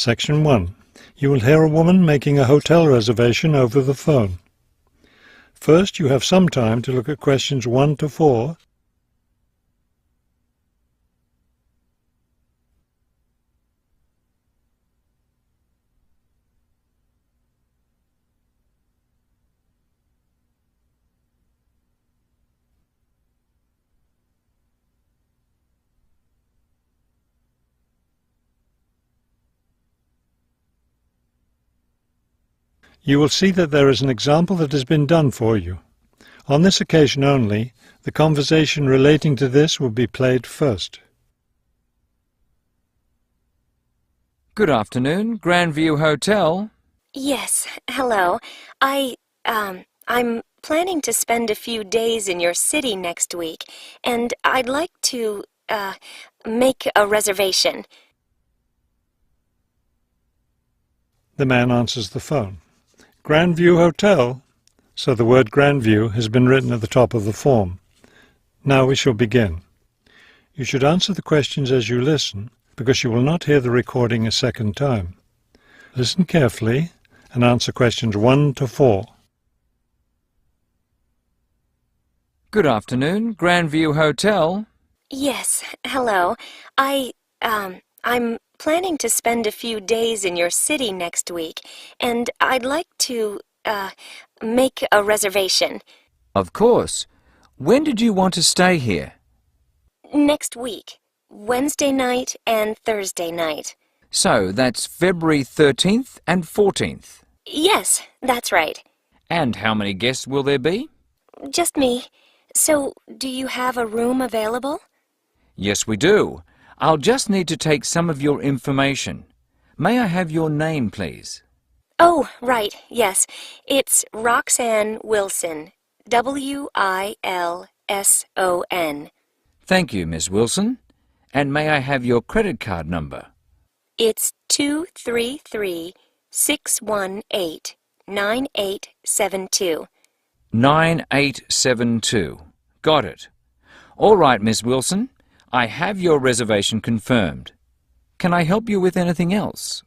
Section 1. You will hear a woman making a hotel reservation over the phone. First, you have some time to look at questions 1 to 4. You will see that there is an example that has been done for you. On this occasion only, the conversation relating to this will be played first. Good afternoon, Grandview Hotel. Yes, hello. I'm planning to spend a few days in your city next week, and I'd like to, make a reservation. The man answers the phone. Grandview Hotel? So the word Grandview has been written at the top of the form. Now we shall begin. You should answer the questions as you listen, because you will not hear the recording a second time. Listen carefully and answer questions 1 to 4. Good afternoon, Grandview Hotel. Yes, hello. I'm planning to spend a few days in your city next week, and I'd like to, make a reservation. Of course. When did you want to stay here? Next week, Wednesday night and Thursday night. So that's February 13th and 14th. Yes, that's right. And how many guests will there be? Just me. So, do you have a room available? Yes, we do. I'll just need to take some of your information. May I have your name, please? Oh, right, yes. It's Roxanne Wilson. Wilson. Thank you, Miss Wilson. And may I have your credit card number? It's 233-618-9872. 9872. Got it. All right, Miss Wilson. I have your reservation confirmed. Can I help you with anything else?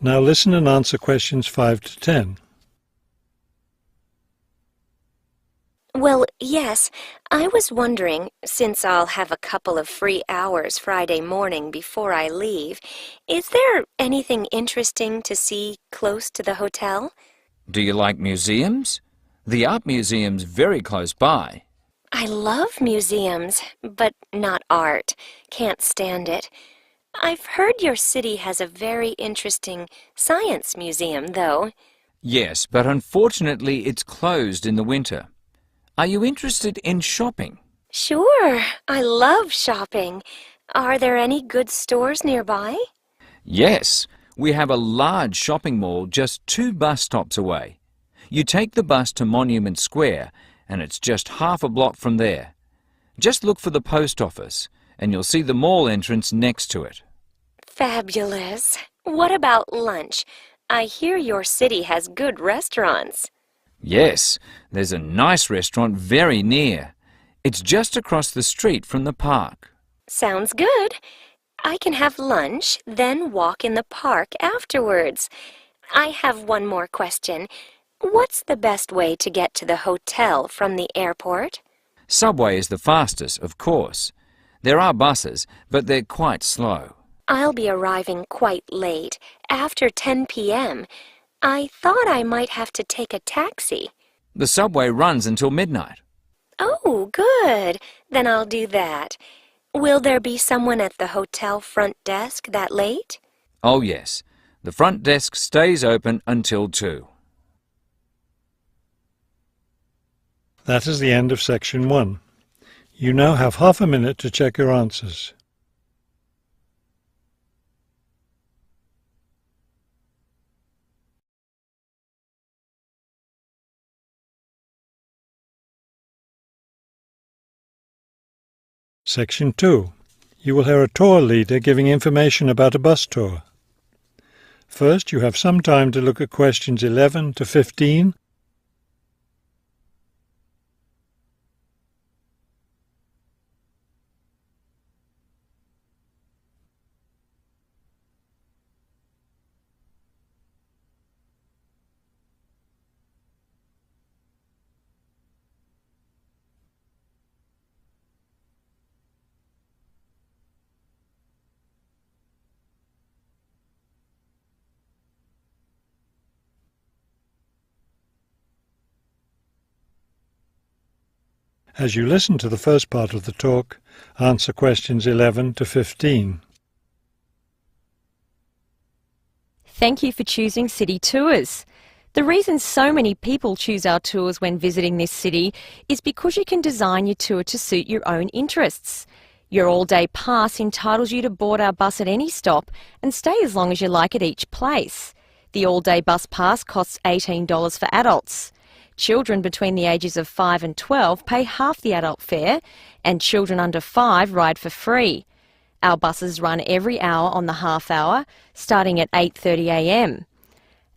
Now listen and answer questions 5 to 10. Well, yes. I was wondering, since I'll have a couple of free hours Friday morning before I leave, is there anything interesting to see close to the hotel? Do you like museums? The art museum's very close by. I love museums, but not art. Can't stand it. I've heard your city has a very interesting science museum, though. Yes, but unfortunately it's closed in the winter. Are you interested in shopping? Sure, I love shopping. Are there any good stores nearby? Yes, we have a large shopping mall just 2 bus stops away. You take the bus to Monument Square and it's just half a block from there. Just look for the post office and you'll see the mall entrance next to it. Fabulous. What about lunch? I hear your city has good restaurants. Yes, there's a nice restaurant very near. It's just across the street from the park. Sounds good. I can have lunch, then walk in the park afterwards. I have one more question. What's the best way to get to the hotel from the airport? Subway is the fastest, of course. There are buses, but they're quite slow. I'll be arriving quite late, after 10 p.m. I thought I might have to take a taxi. The subway runs until midnight. Oh, good. Then I'll do that. Will there be someone at the hotel front desk that late? Oh yes, the front desk stays open until 2. That is the end of section 1. You now have half a minute to check your answers. Section 2. You will hear a tour leader giving information about a bus tour. First, you have some time to look at questions 11 to 15. As you listen to the first part of the talk, answer questions 11 to 15. Thank you for choosing City Tours. The reason so many people choose our tours when visiting this city is because you can design your tour to suit your own interests. Your all-day pass entitles you to board our bus at any stop and stay as long as you like at each place. The all-day bus pass costs $18 for adults. Children between the ages of 5 and 12 pay half the adult fare, and children under 5 ride for free. Our buses run every hour on the half hour, starting at 8:30 a.m.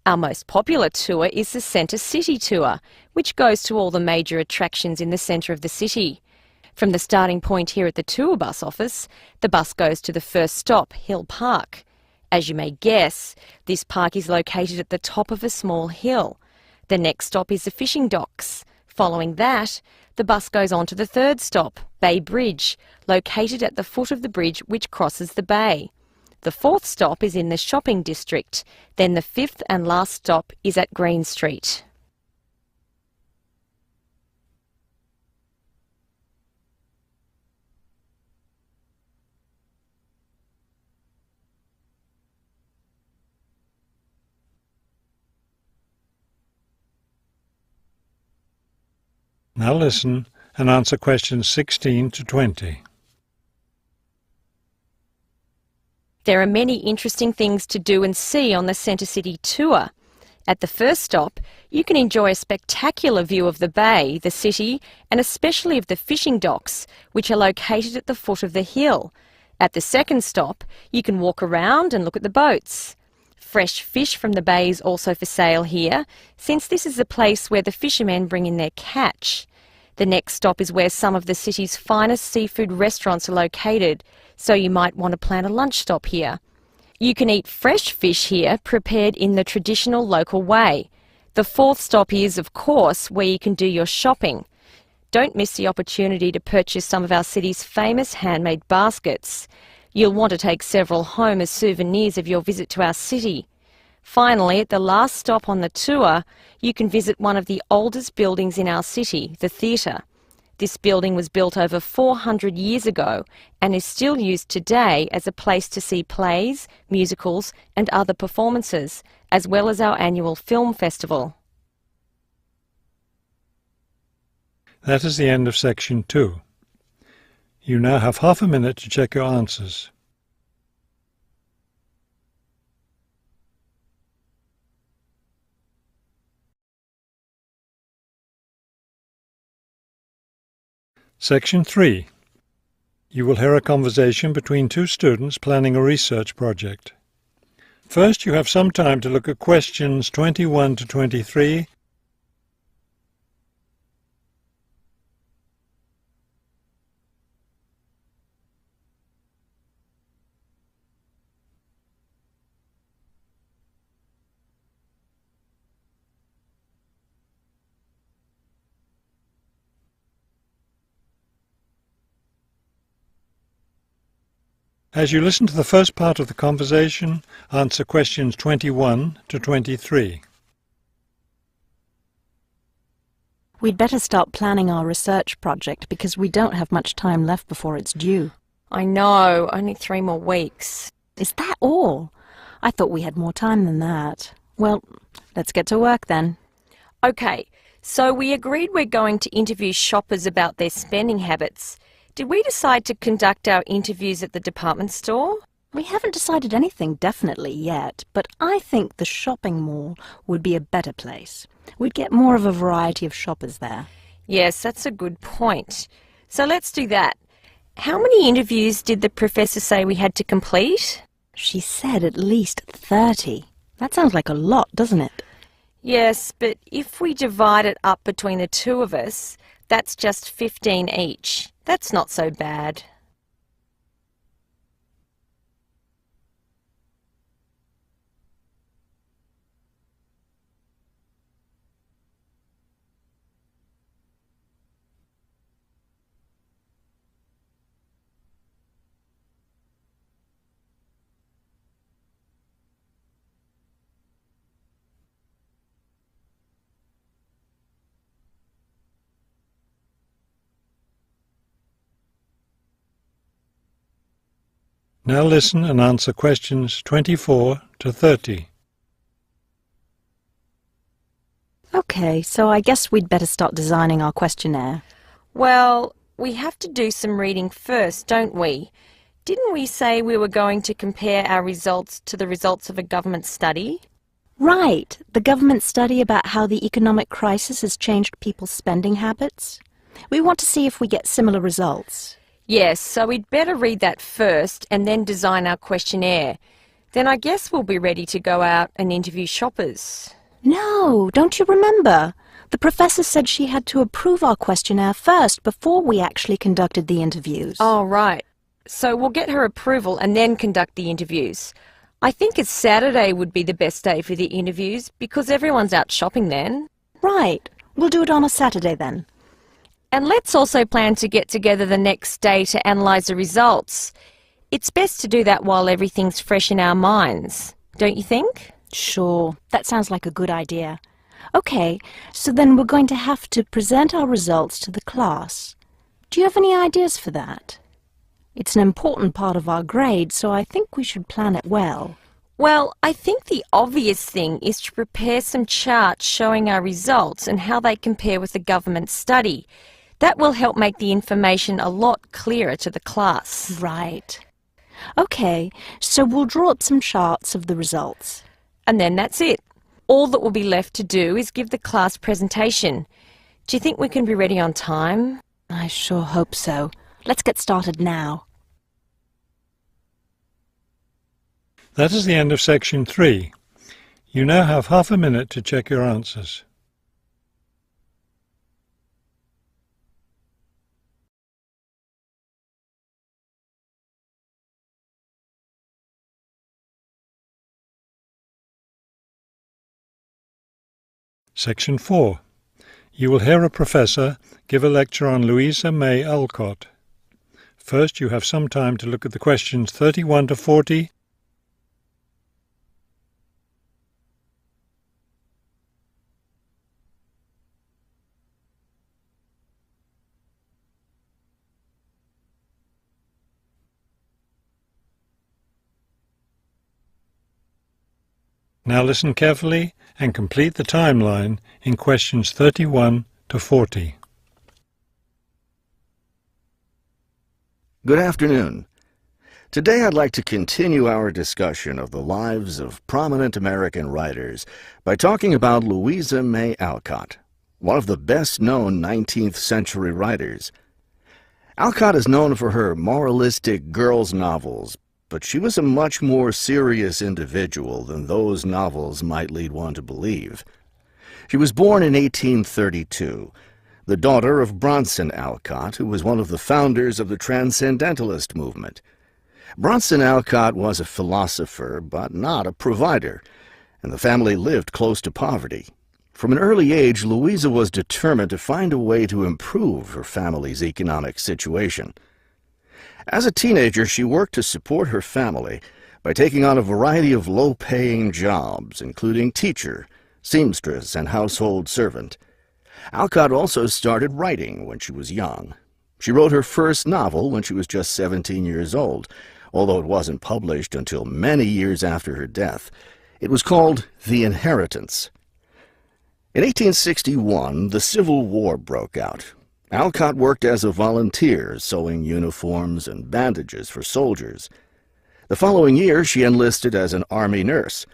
Our most popular tour is the Centre City Tour, which goes to all the major attractions in the centre of the city. From the starting point here at the tour bus office, the bus goes to the first stop, Hill Park. As you may guess, this park is located at the top of a small hill. The next stop is the fishing docks. Following that, the bus goes on to the third stop, Bay Bridge, located at the foot of the bridge which crosses the bay. The fourth stop is in the shopping district. Then the fifth and last stop is at Green Street. Now listen and answer questions 16 to 20. There are many interesting things to do and see on the Centre City Tour. At the first stop, you can enjoy a spectacular view of the bay, the city, and especially of the fishing docks, which are located at the foot of the hill. At the second stop, you can walk around and look at the boats. Fresh fish from the bay is also for sale here, since this is the place where the fishermen bring in their catch. The next stop is where some of the city's finest seafood restaurants are located, so you might want to plan a lunch stop here. You can eat fresh fish here, prepared in the traditional local way. The fourth stop is, of course, where you can do your shopping. Don't miss the opportunity to purchase some of our city's famous handmade baskets. You'll want to take several home as souvenirs of your visit to our city. Finally, at the last stop on the tour, you can visit one of the oldest buildings in our city, the theatre. This building was built over 400 years ago and is still used today as a place to see plays, musicals and other performances, as well as our annual film festival. That is the end of section 2. You now have half a minute to check your answers. Section 3. You will hear a conversation between two students planning a research project. First, you have some time to look at questions 21 to 23. As you listen to the first part of the conversation, answer questions 21 to 23. We'd better start planning our research project because we don't have much time left before it's due. I know, only 3 more weeks. Is that all? I thought we had more time than that. Well, let's get to work then. Okay, so we agreed we're going to interview shoppers about their spending habits. Did we decide to conduct our interviews at the department store? We haven't decided anything definitely yet, but I think the shopping mall would be a better place. We'd get more of a variety of shoppers there. Yes, that's a good point. So let's do that. How many interviews did the professor say we had to complete? She said at least 30. That sounds like a lot, doesn't it? Yes, but if we divide it up between the two of us, that's just 15 each. That's not so bad. Now listen and answer questions 24 to 30. Okay, so I guess we'd better start designing our questionnaire. Well, we have to do some reading first, don't we? Didn't we say we were going to compare our results to the results of a government study? Right, the government study about how the economic crisis has changed people's spending habits. We want to see if we get similar results. Yes, so we'd better read that first and then design our questionnaire. Then I guess we'll be ready to go out and interview shoppers. No, don't you remember? The professor said she had to approve our questionnaire first before we actually conducted the interviews. Oh, right. So we'll get her approval and then conduct the interviews. I think a Saturday would be the best day for the interviews because everyone's out shopping then. Right. We'll do it on a Saturday then. And let's also plan to get together the next day to analyse the results. It's best to do that while everything's fresh in our minds, don't you think? Sure, that sounds like a good idea. Okay, so then we're going to have to present our results to the class. Do you have any ideas for that? It's an important part of our grade, so I think we should plan it well. Well, I think the obvious thing is to prepare some charts showing our results and how they compare with the government study. That will help make the information a lot clearer to the class. Right. Okay, so we'll draw up some charts of the results. And then that's it. All that will be left to do is give the class presentation. Do you think we can be ready on time? I sure hope so. Let's get started now. That is the end of section 3. You now have half a minute to check your answers. Section 4. You will hear a professor give a lecture on Louisa May Alcott. First, you have some time to look at the questions 31 to 40. Now listen carefully and complete the timeline in questions 31 to 40. Good afternoon. Today I'd like to continue our discussion of the lives of prominent American writers by talking about Louisa May Alcott, one of the best-known 19th century writers. Alcott is known for her moralistic girls' novels, but she was a much more serious individual than those novels might lead one to believe. She was born in 1832, the daughter of Bronson Alcott, who was one of the founders of the Transcendentalist movement. Bronson Alcott was a philosopher, but not a provider, and the family lived close to poverty. From an early age, Louisa was determined to find a way to improve her family's economic situation. As a teenager, she worked to support her family by taking on a variety of low-paying jobs, including teacher, seamstress, and household servant. Alcott also started writing when she was young. She wrote her first novel when she was just 17 years old, although it wasn't published until many years after her death. It was called The Inheritance. In 1861, the Civil War broke out. Alcott worked as a volunteer, sewing uniforms and bandages for soldiers. The following year, she enlisted as an Army nurse.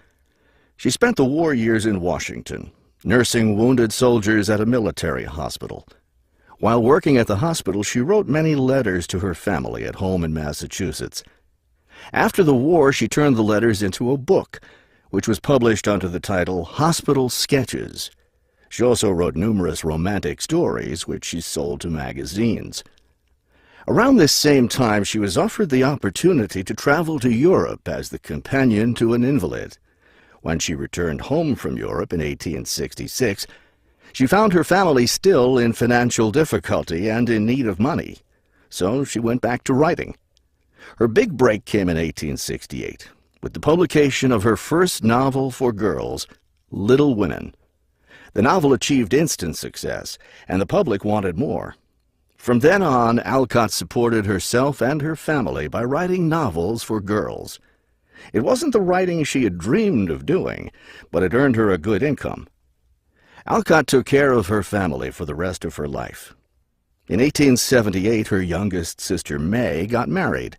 She spent the war years in Washington, nursing wounded soldiers at a military hospital. While working at the hospital, she wrote many letters to her family at home in Massachusetts. After the war, she turned the letters into a book, which was published under the title Hospital Sketches. She also wrote numerous romantic stories, which she sold to magazines. Around this same time, she was offered the opportunity to travel to Europe as the companion to an invalid. When she returned home from Europe in 1866, she found her family still in financial difficulty and in need of money, so she went back to writing. Her big break came in 1868, with the publication of her first novel for girls, Little Women. The novel achieved instant success, and the public wanted more. From then on, Alcott supported herself and her family by writing novels for girls. It wasn't the writing she had dreamed of doing, but it earned her a good income. Alcott took care of her family for the rest of her life. In 1878, her youngest sister May got married.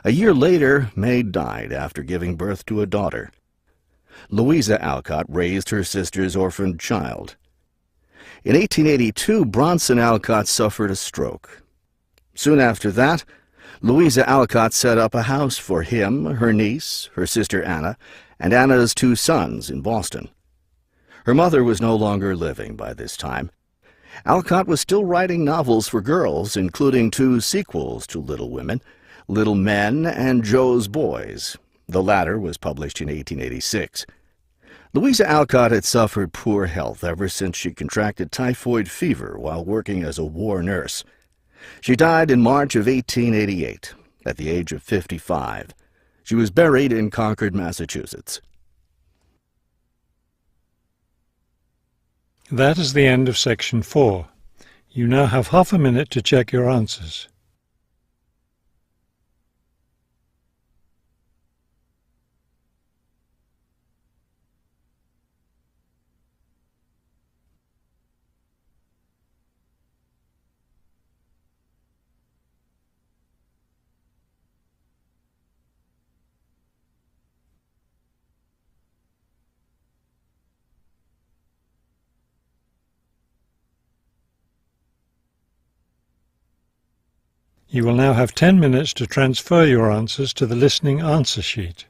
A year later, May died after giving birth to a daughter. Louisa Alcott raised her sister's orphaned child. In 1882, Bronson Alcott suffered a stroke. Soon after that, Louisa Alcott set up a house for him, her niece, her sister Anna, and Anna's 2 sons in Boston. Her mother was no longer living by this time. Alcott was still writing novels for girls, including 2 sequels to Little Women, Little Men and Joe's Boys. The latter was published in 1886. Louisa Alcott had suffered poor health ever since she contracted typhoid fever while working as a war nurse. She died in March of 1888, at the age of 55. She was buried in Concord, Massachusetts. That is the end of section 4. You now have half a minute to check your answers. You will now have 10 minutes to transfer your answers to the listening answer sheet.